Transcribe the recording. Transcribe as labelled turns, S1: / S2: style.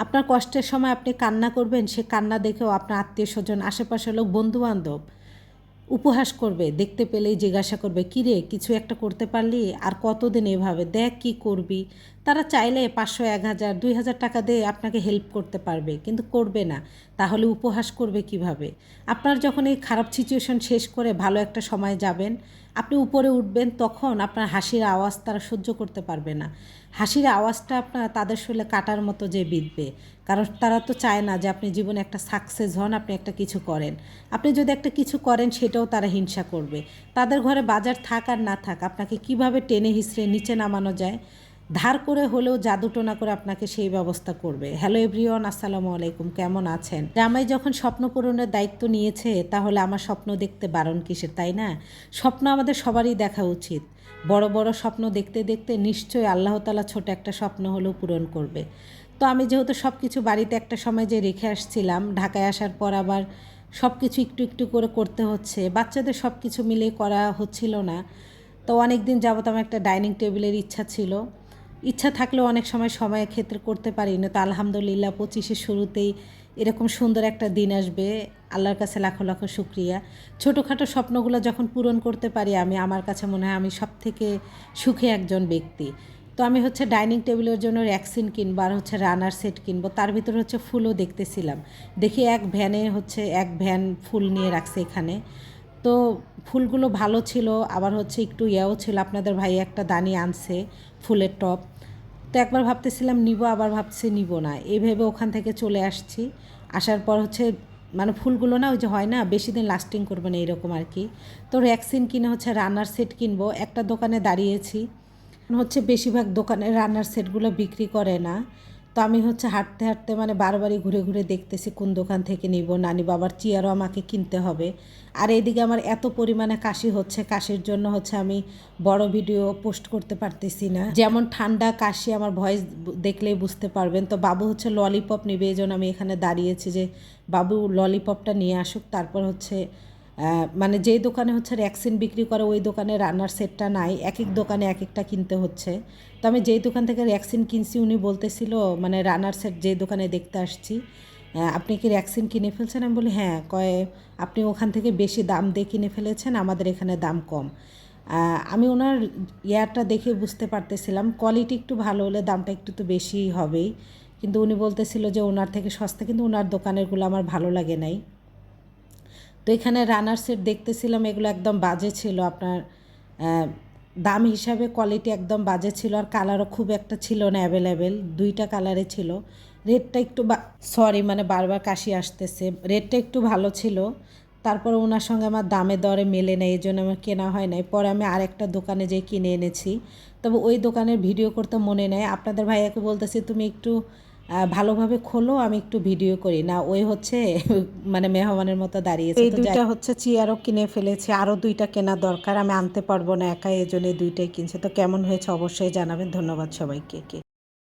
S1: আপনার কষ্টের সময় আপনি কান্না করবেন, সে কান্না দেখেও আপনার আত্মীয়স্বজন, আশেপাশের লোক, বন্ধুবান্ধব উপহাস করবে, দেখতে পেলেই জিজ্ঞাসা করবে, কী রে কিছু একটা করতে পারলি, আর কতদিন এভাবে, দেখ কি করবি। তারা চাইলে 500, 1000, 2000 টাকা দিয়ে আপনাকে হেল্প করতে পারবে, কিন্তু করবে না। তাহলে উপহাস করবে কিভাবে? আপনার যখন এই খারাপ সিচুয়েশন শেষ করে ভালো একটা সময় যাবেন, আপনি উপরে উঠবেন, তখন আপনার হাসির আওয়াজ তারা সহ্য করতে পারবে না। হাসির আওয়াজটা আপনার তাদের শরীরে কাটার মতো যে বিঁধবে, কারণ তারা তো চায় না যে আপনি জীবনে একটা সাকসেস হন, আপনি একটা কিছু করেন। আপনি যদি একটা কিছু করেন সেটাও তারা হিংসা করবে। তাদের ঘরে বাজার থাক আর না থাক, আপনাকে কিভাবে টেনে হিঁচড়ে নিচে নামানো যায়, ধার করে হলেও জাদুটোনা করে আপনাকে সেই ব্যবস্থা করবে। হ্যালো এভরিওয়ান, আসসালামু আলাইকুম, কেমন আছেন? জামাই যখন স্বপ্ন পূরণের দায়িত্ব নিয়েছে, তাহলে আমার স্বপ্ন দেখতে বারণ কিসের, তাই না? স্বপ্ন আমাদের সবারই দেখা উচিত। বড় বড় স্বপ্ন দেখতে দেখতে নিশ্চয়ই আল্লাহ তাআলা ছোট একটা স্বপ্ন হলেও পূরণ করবে। তো আমি যেহেতু সব কিছু বাড়িতে একটা সময় যে রেখে আসছিলাম, ঢাকায় আসার পর আবার সব কিছু একটু একটু করে করতে হচ্ছে, বাচ্চাদের সব কিছু মিলে করা হচ্ছিল না। তো অনেক দিন যাবত আমার একটা ডাইনিং টেবিলের ইচ্ছা ছিল। ইচ্ছা থাকলেও অনেক সময়ের ক্ষেত্রে করতে পারি না। তো আলহামদুলিল্লাহ 25-এর শুরুতেই এরকম সুন্দর একটা দিন আসবে, আল্লাহর কাছে লাখো লাখো শুক্রিয়া। ছোটোখাটো স্বপ্নগুলো যখন পূরণ করতে পারি আমি, আমার কাছে মনে হয় আমি সবথেকে সুখী একজন ব্যক্তি। তো আমি ডাইনিং টেবিলের জন্য র্যাকসিন কিনবো, আর রানার সেট কিনবো। তার ভিতরে ফুলও দেখতেছিলাম, দেখি এক ভ্যানে এক ভ্যান ফুল নিয়ে রাখছে এখানে। তো ফুলগুলো ভালো ছিল, আবার একটু ইয়াও ছিল। আপনাদের ভাই একটা দানি আনছে ফুলের টব। তো একবার ভাবতেছিলাম নিব, আবার ভাবছি নিব না, এই ভেবে ওখান থেকে চলে আসছি। আসার পর মানে ফুলগুলো না, ওই যে হয় না বেশি দিন লাস্টিং করবে না এরকম আর কি। তো র্যাকসিন কিনে রানার সেট কিনবো। একটা দোকানে দাঁড়িয়েছি, বেশিরভাগ দোকানে রান্নার সেটগুলো বিক্রি করে না। তো আমি হাঁটতে হাঁটতে মানে বারবারই ঘুরে ঘুরে দেখতেছি কোন দোকান থেকে নিব না নিব, আবার চেয়ারও আমাকে কিনতে হবে। আর এইদিকে আমার এত পরিমাণে কাশি হচ্ছে, কাশির জন্য আমি বড় ভিডিও পোস্ট করতে পারতেছি না। যেমন ঠান্ডা কাশি, আমার ভয়েস দেখলেই বুঝতে পারবেন। তো বাবু ললিপপ নেবে, এই জন্য আমি এখানে দাঁড়িয়েছি যে বাবু ললিপপটা নিয়ে আসুক। তারপর মানে যেই দোকানে র্যাকসিন বিক্রি করে ওই দোকানে রান্নার সেটটা নাই, এক এক দোকানে এক একটা কিনতে হচ্ছে। তো আমি যেই দোকান থেকে র্যাকসিন কিনছি উনি বলতেছিল, মানে রান্নার সেট যেই দোকানে দেখতে আসছি, আপনি কি র্যাকসিন কিনে ফেলছেন? আমি বলি হ্যাঁ। কয় আপনি ওখান থেকে বেশি দাম দিয়ে কিনে ফেলেছেন, আমাদের এখানে দাম কম। আমি ওনার ইয়ারটা দেখে বুঝতে পারতেছিলাম কোয়ালিটি একটু ভালো হলে দামটা একটু তো বেশি হবেই, কিন্তু উনি বলতেছিল যে ওনার থেকে সস্তা, কিন্তু ওনার দোকানেরগুলো আমার ভালো লাগে নাই। তো এখানে রানার সেট দেখতেছিলাম, এগুলো একদম বাজে ছিল। আপনার দাম হিসাবে কোয়ালিটি একদম বাজে ছিল, আর কালারও খুব একটা ছিল না অ্যাভেলেবেল। দুইটা কালারে ছিল। রেটটা একটু সরি, মানে বারবার কাশি আসতেছে। রেটটা একটু ভালো ছিল, তারপর ওনার সঙ্গে আমার দামে দরে মেলে নেই, এই জন্য আমার কেনা হয় নাই। পরে আমি আরেকটা দোকানে যেয়ে কিনে এনেছি। তবে ওই দোকানের ভিডিও করতে মনে নেই। আপনাদের ভাইয়াকে বলতেছি তুমি একটু ভালোভাবে খোলো, আমি একটু ভিডিও করি না। ওই মানে মেহমানের মতো দাঁড়িয়েছে। এই দুইটা চেয়ারও কিনে ফেলেছে, আরও দুইটা কেনা দরকার, আমি আনতে পারবো না একা, এই জন্য দুইটাই কিনছে। তো কেমন হয়েছে অবশ্যই জানাবেন। ধন্যবাদ সবাইকে।